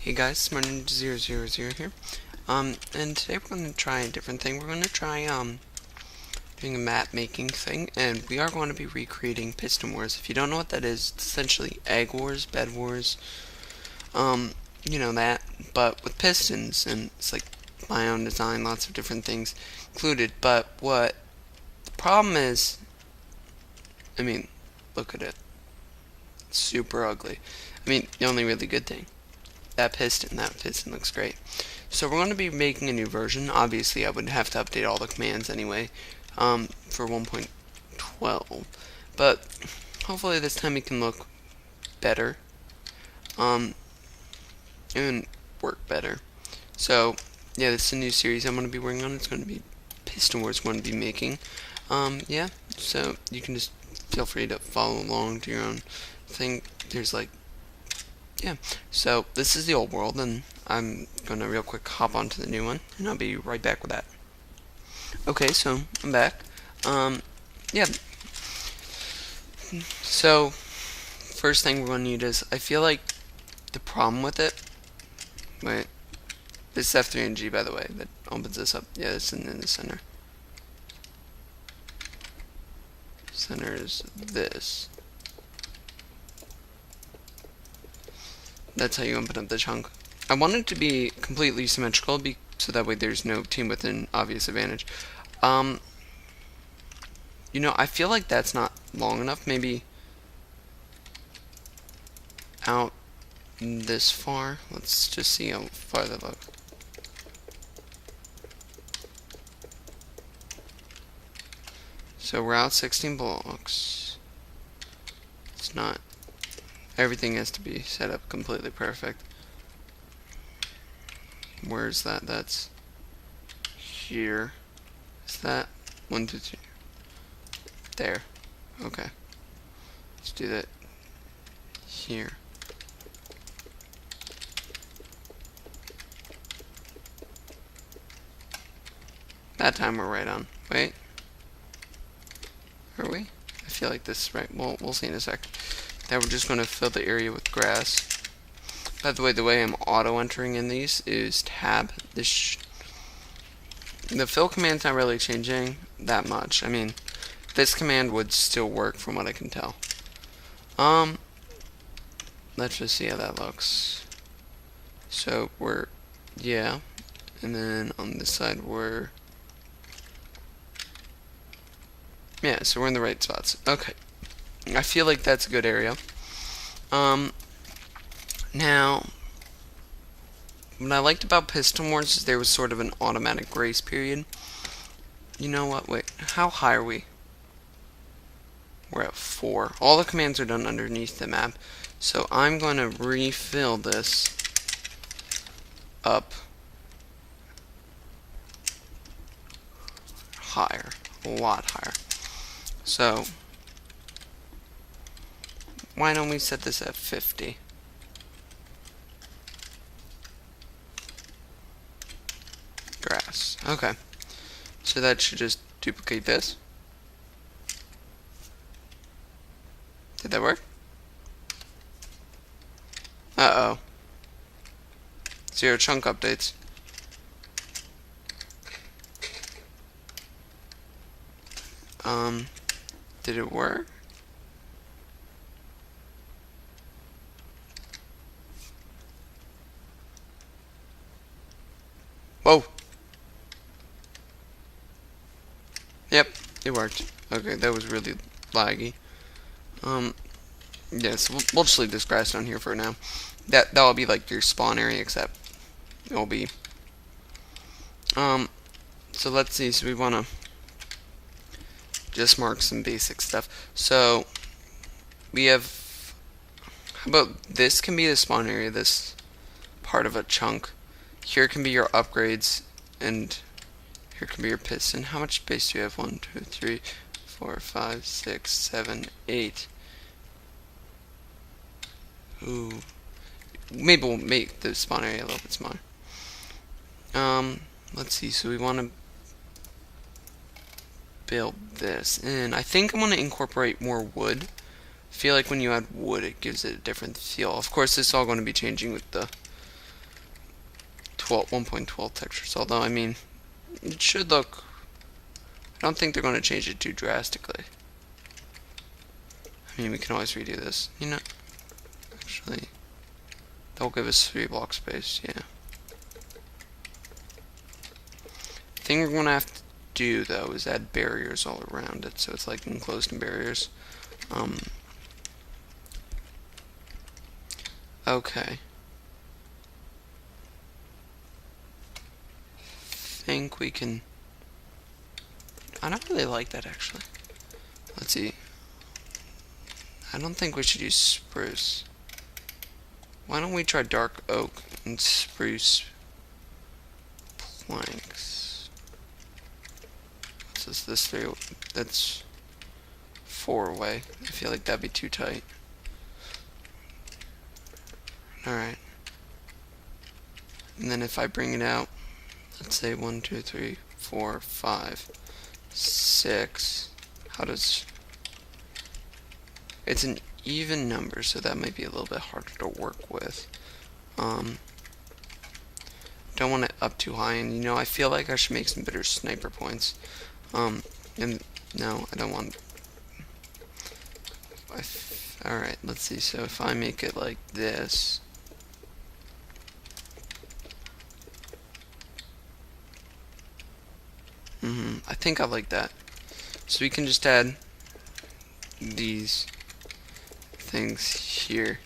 Hey guys, my name is 000 here. And today we're going to try a different thing. We're going to try doing a map making thing, and we are going to be recreating Piston Wars. If you don't know what that is, it's essentially Egg Wars, Bed Wars, you know that, but with pistons, and it's like my own design, lots of different things included. But what the problem is, I mean, look at it. It's super ugly. I mean, the only really good thing. That piston looks great. So we're going to be making a new version. Obviously, I would have to update all the commands anyway for 1.12. But hopefully this time it can look better and work better. So yeah, this is a new series I'm going to be working on. It's going to be Piston Wars I'm going to be making. Yeah, so you can just feel free to follow along to your own thing. There's like, yeah, so this is the old world, and I'm going to real quick hop onto the new one, and I'll be right back with that. Okay, so I'm back. Yeah, so first thing we're going to need is, I feel like the problem with it, wait, this is F3 and G, by the way, that opens this up. Yeah, it's in the center. Center is this. That's how you open up the chunk. I want it to be completely symmetrical, so that way there's no team with an obvious advantage. You know, I feel like that's not long enough. Maybe out this far. Let's just see how far that looks. So we're out 16 blocks. It's not. Everything has to be set up completely perfect. Where's that? That's here. Is that 1, 2, 3? There. Okay. Let's do that here. That time we're right on. Wait. Are we? I feel like this is right. We'll see in a sec. Now we're just going to fill the area with grass. By the way I'm auto-entering in these is tab. The fill command's not really changing that much. I mean, this command would still work from what I can tell. Let's just see how that looks. So we're, yeah, and then on this side we're, yeah, so we're in the right spots. Okay. I feel like that's a good area. Now, what I liked about Piston Wars is there was sort of an automatic grace period. You know what? Wait, how high are we? We're at 4. All the commands are done underneath the map. So I'm going to refill this up higher, a lot higher. So why don't we set this at 50? Grass. Okay. So that should just duplicate this. Did that work? Uh-oh. 0 chunk updates. Did it work? Whoa. Yep, it worked. Okay, that was really laggy. Yeah, so we'll just leave this grass down here for now. That'll be like your spawn area, except it'll be. So let's see. So we wanna just mark some basic stuff. So we have. How about this can be the spawn area? This part of a chunk. Here can be your upgrades, and here can be your piston. How much space do you have? 1, 2, 3, 4, 5, 6, 7, 8. Ooh. Maybe we'll make the spawn area a little bit smaller. Let's see. So we want to build this, and I think I'm going to incorporate more wood. I feel like when you add wood, it gives it a different feel. Of course, this is all going to be changing with the 1.12 textures, although I mean it should look, I don't think they're going to change it too drastically. I mean, we can always redo this, you know. Actually, they'll give us 3 block space, yeah. The thing we're going to have to do, though, is add barriers all around it, so it's like enclosed in barriers. Okay. I think we can... I don't really like that, actually. Let's see. I don't think we should use spruce. Why don't we try dark oak and spruce planks? What's this 3? That's 4 away. I feel like that'd be too tight. Alright. And then if I bring it out, let's say 1, 2, 3, 4, 5, 6. How does... It's an even number, so that might be a little bit harder to work with. Don't want it up too high, and you know, I feel like I should make some better sniper points. And no, I don't want... Alright, let's see, so if I make it like this... I think I like that. So we can just add these things here.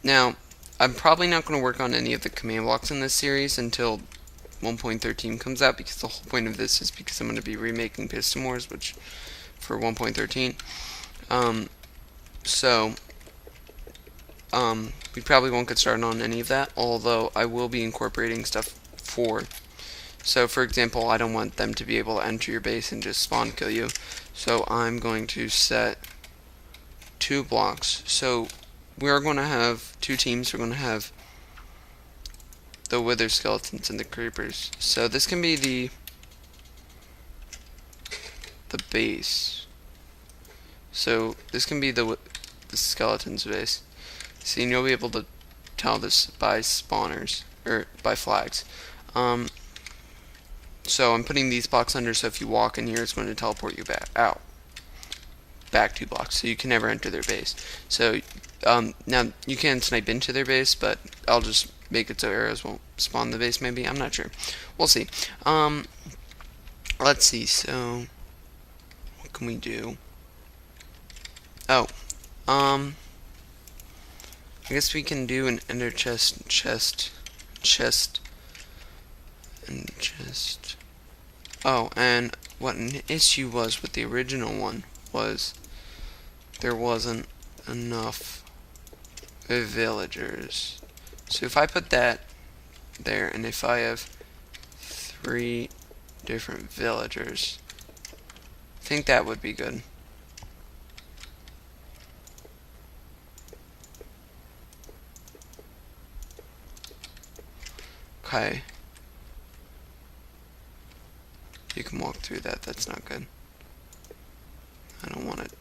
Now, I'm probably not going to work on any of the command blocks in this series until 1.13 comes out, because the whole point of this is because I'm going to be remaking Piston Wars, which for 1.13. We probably won't get started on any of that, although I will be incorporating stuff for. So, for example, I don't want them to be able to enter your base and just spawn kill you. So I'm going to set 2 blocks. So we are going to have 2 teams. We're going to have the wither skeletons and the creepers. So this can be the base. So this can be the skeleton's base. See, and you'll be able to tell this by spawners, or by flags. So I'm putting these blocks under, so if you walk in here, it's going to teleport you back 2 blocks, so you can never enter their base. So now you can snipe into their base, but I'll just make it so arrows won't spawn the base. Maybe, I'm not sure. We'll see. Let's see. So what can we do? Oh, I guess we can do an ender chest. Oh, and what an issue was with the original one was there wasn't enough villagers. So if I put that there, and if I have 3 different villagers, I think that would be good. Okay. You can walk through that, that's not good. I don't want it.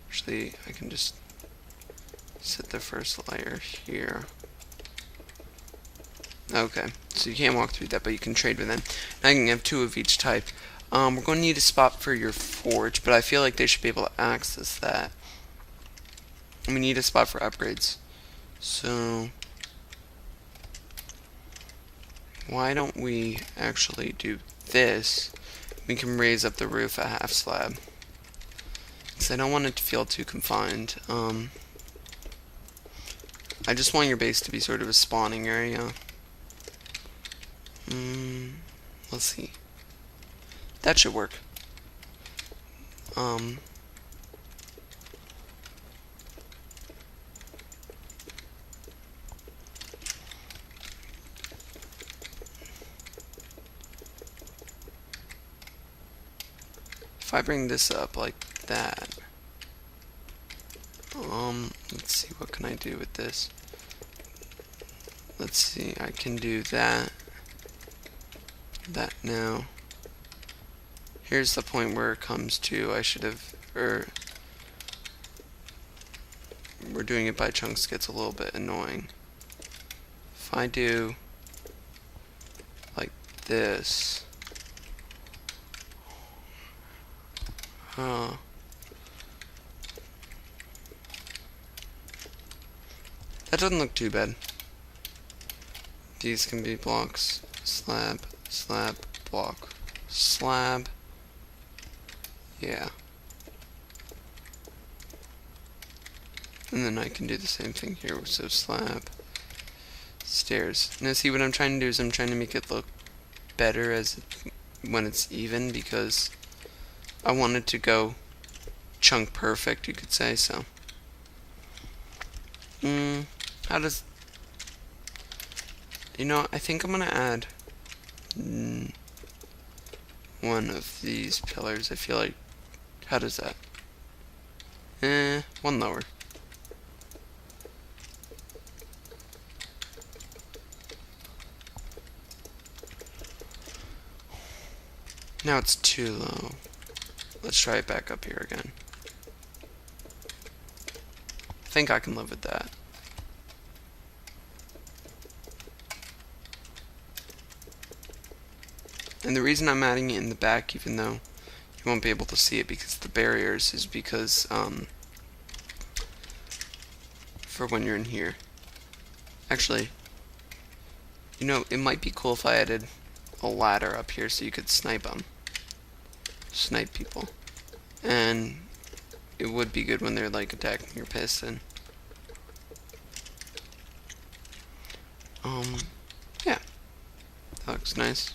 Actually, I can just set the first layer here. Okay, so you can't walk through that, but you can trade with them. Now you can have 2 of each type. We're going to need a spot for your forge, but I feel like they should be able to access that. We need a spot for upgrades. So why don't we actually do this? We can raise up the roof a half slab, because I don't want it to feel too confined. I just want your base to be sort of a spawning area. Let's see. That should work. If I bring this up like that, let's see, what can I do with this? Let's see, I can do that now, here's the point where it comes to, I should have, or we're doing it by chunks gets a little bit annoying. If I do like this, that doesn't look too bad. These can be blocks, slab, slab, block, slab. Yeah. And then I can do the same thing here, so slab, stairs. Now see, what I'm trying to do is I'm trying to make it look better as when it's even, because I want it to go chunk perfect, you could say. So how does, you know, I think I'm gonna add one of these pillars. I feel like, how does that? One lower. Now it's too low. Let's try it back up here again. I think I can live with that. And the reason I'm adding it in the back, even though you won't be able to see it because of the barriers, is because for when you're in here. Actually, you know, it might be cool if I added a ladder up here so you could snipe them. Snipe people. And it would be good when they're like attacking your piston. Yeah. That looks nice.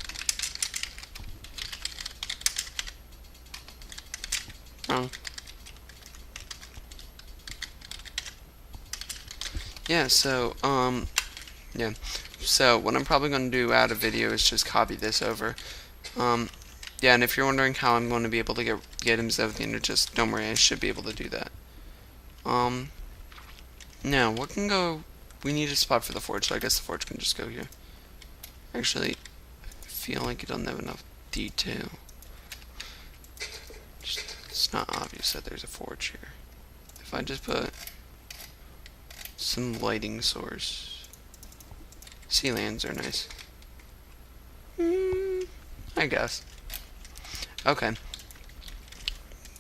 Yeah, so, yeah. So, what I'm probably going to do out of video is just copy this over. Yeah, and if you're wondering how I'm going to be able to get him out of the end, just don't worry, I should be able to do that. Now, what can go, we need a spot for the forge, so I guess the forge can just go here. Actually, I feel like it doesn't have enough detail. It's not obvious that there's a forge here. If I just put some lighting source. Sea lands are nice. I guess. Okay.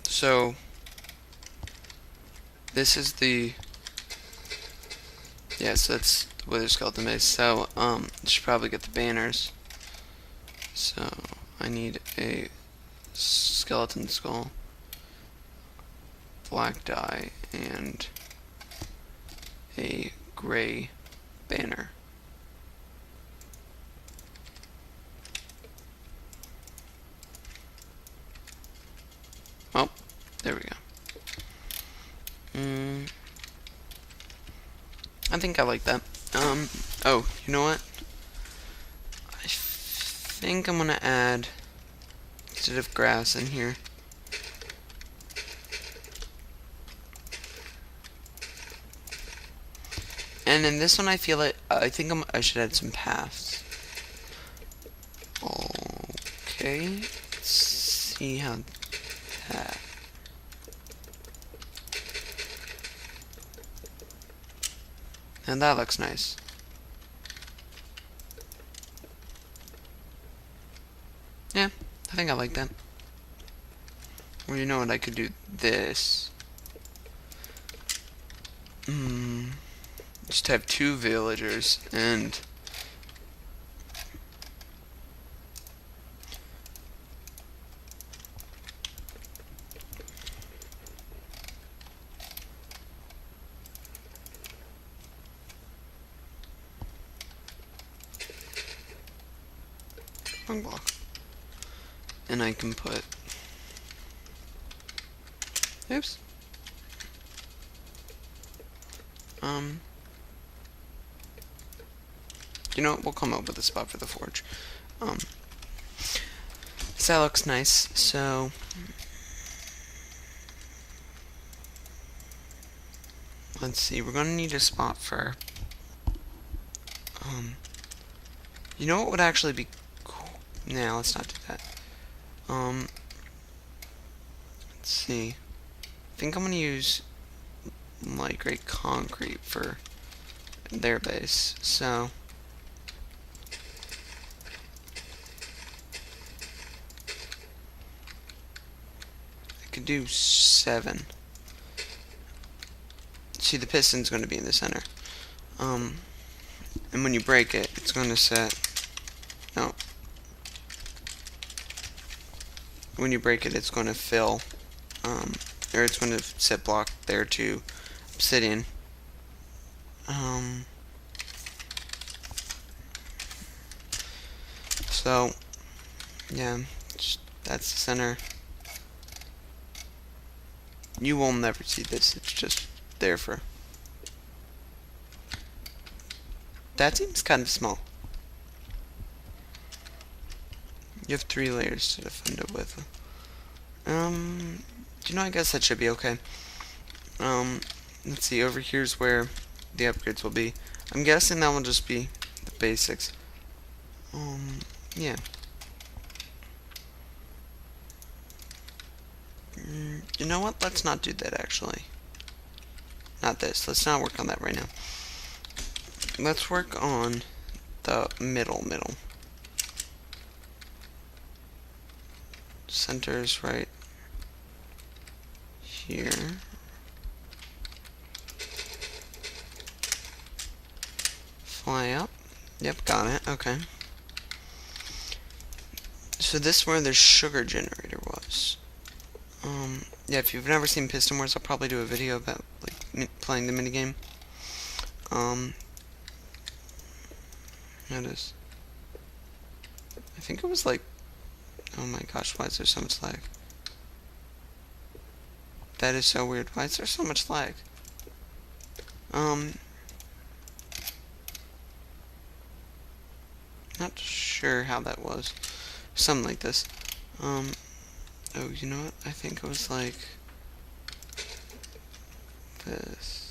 So this is the, yes, that's the wither skeleton base. So I should probably get the banners. So I need a skeleton skull, black dye, and a gray banner. Oh, there we go. I think I like that. Oh, you know what? I think I'm gonna add, instead of grass in here, and in this one I feel it, I think I should add some paths. Okay, let's see how that. And that looks nice. Yeah, I think I like that. Well, you know what, I could do this. Just have 2 villagers and wrong block. And I can put, oops. You know what, we'll come up with a spot for the forge. So that looks nice. So let's see, we're gonna need a spot for, you know what would actually be cool? Nah, let's not do that. Let's see. I think I'm gonna use light gray concrete for their base. So I could do 7. See, the piston's going to be in the center. And when you break it, it's going to set. No. When you break it, it's going to fill. Or it's going to set block there to obsidian. So, yeah, that's the center. You will never see this. It's just there for. That seems kind of small. You have 3 layers to defend it with. You know, I guess that should be okay. Let's see, over here's where the upgrades will be. I'm guessing that will just be the basics. Yeah. You know what? Let's not do that, actually. Not this. Let's not work on that right now. Let's work on the middle. Center's right here. Fly up. Yep, got it. Okay. So this is where the sugar generator was. Yeah, if you've never seen Piston Wars, I'll probably do a video about like playing the minigame. Notice. I think it was like, oh my gosh, why is there so much lag? That is so weird. Why is there so much lag? Not sure how that was. Something like this. Oh, you know what? I think it was like this.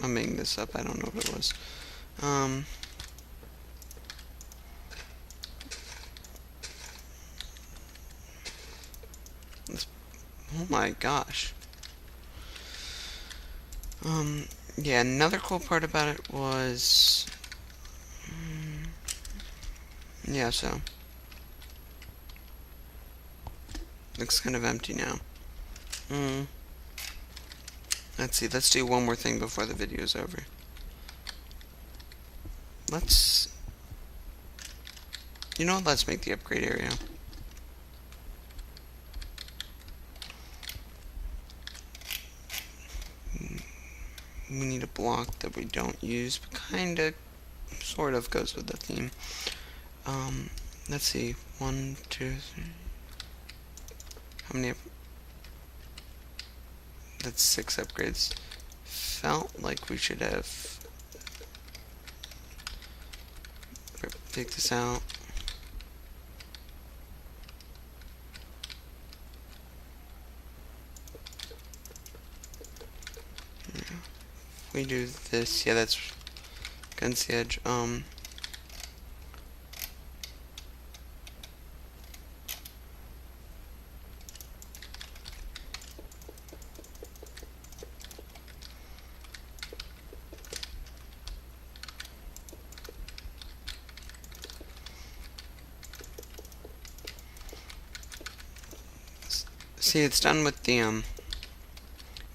I'm making this up. I don't know what it was. Oh my gosh. Yeah, another cool part about it was, yeah, so, looks kind of empty now. Let's see, let's do one more thing before the video's over. You know what, let's make the upgrade area. We need a block that we don't use, but kinda, sort of goes with the theme. Let's see, 1, 2, 3. How many? That's 6 upgrades. Felt like we should have. Take this out. We do this, yeah, that's against the edge. See, it's done with the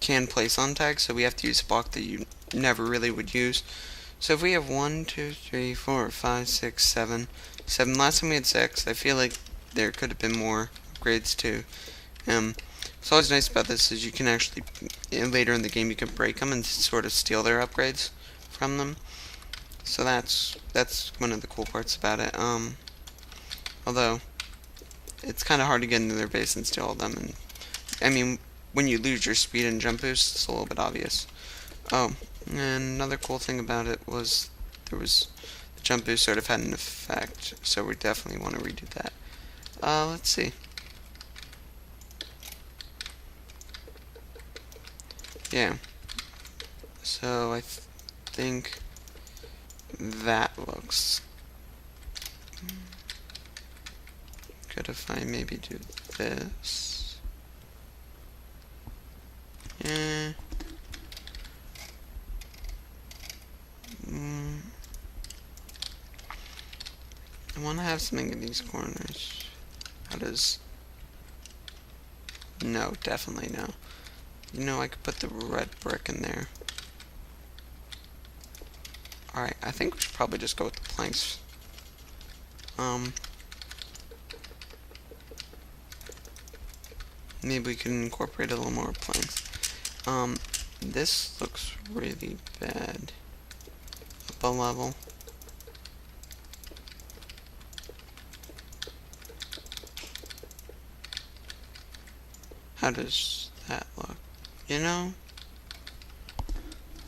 can place on tag, so we have to use a block that you never really would use. So if we have 1, 2, 3, 4, 5, 6, 7. Last time we had 6. I feel like there could have been more upgrades too. What's always nice about this is you can actually, later in the game, you can break them and sort of steal their upgrades from them. So that's one of the cool parts about it. Although it's kind of hard to get into their base and steal them, and I mean, when you lose your speed and jump boost, it's a little bit obvious. Oh, and another cool thing about it was the jump boost sort of had an effect, so we definitely want to redo that. Let's see. Yeah. So I think that looks Good if I maybe do this. I want to have something in these corners. How does... No, definitely no. You know, I could put the red brick in there. Alright, I think we should probably just go with the planks. Maybe we can incorporate a little more planks. This looks really bad. Up a level. How does that look? You know?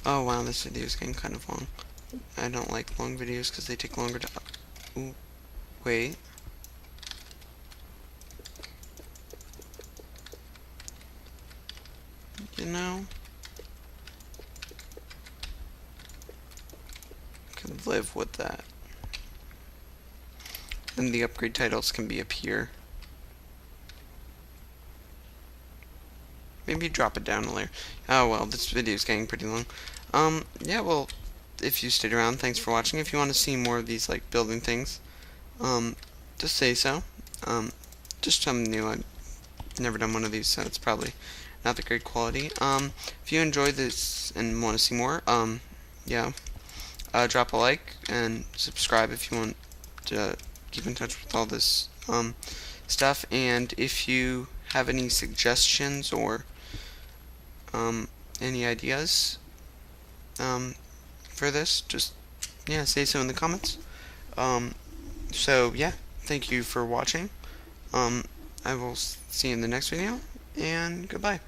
Oh wow, this video is getting kind of long. I don't like long videos because they take longer to... Ooh, wait. You know? Could live with that. And the upgrade titles can be up here. Maybe drop it down a layer. Oh well, this video is getting pretty long. Yeah, well, if you stayed around, thanks for watching. If you want to see more of these, like, building things, just say so. Just something new. I've never done one of these, so it's probably not the great quality. If you enjoyed this and want to see more, yeah, drop a like and subscribe if you want to keep in touch with all this, stuff. And if you have any suggestions or any ideas for this, just say so in the comments. So yeah, thank you for watching. I will see you in the next video, and goodbye.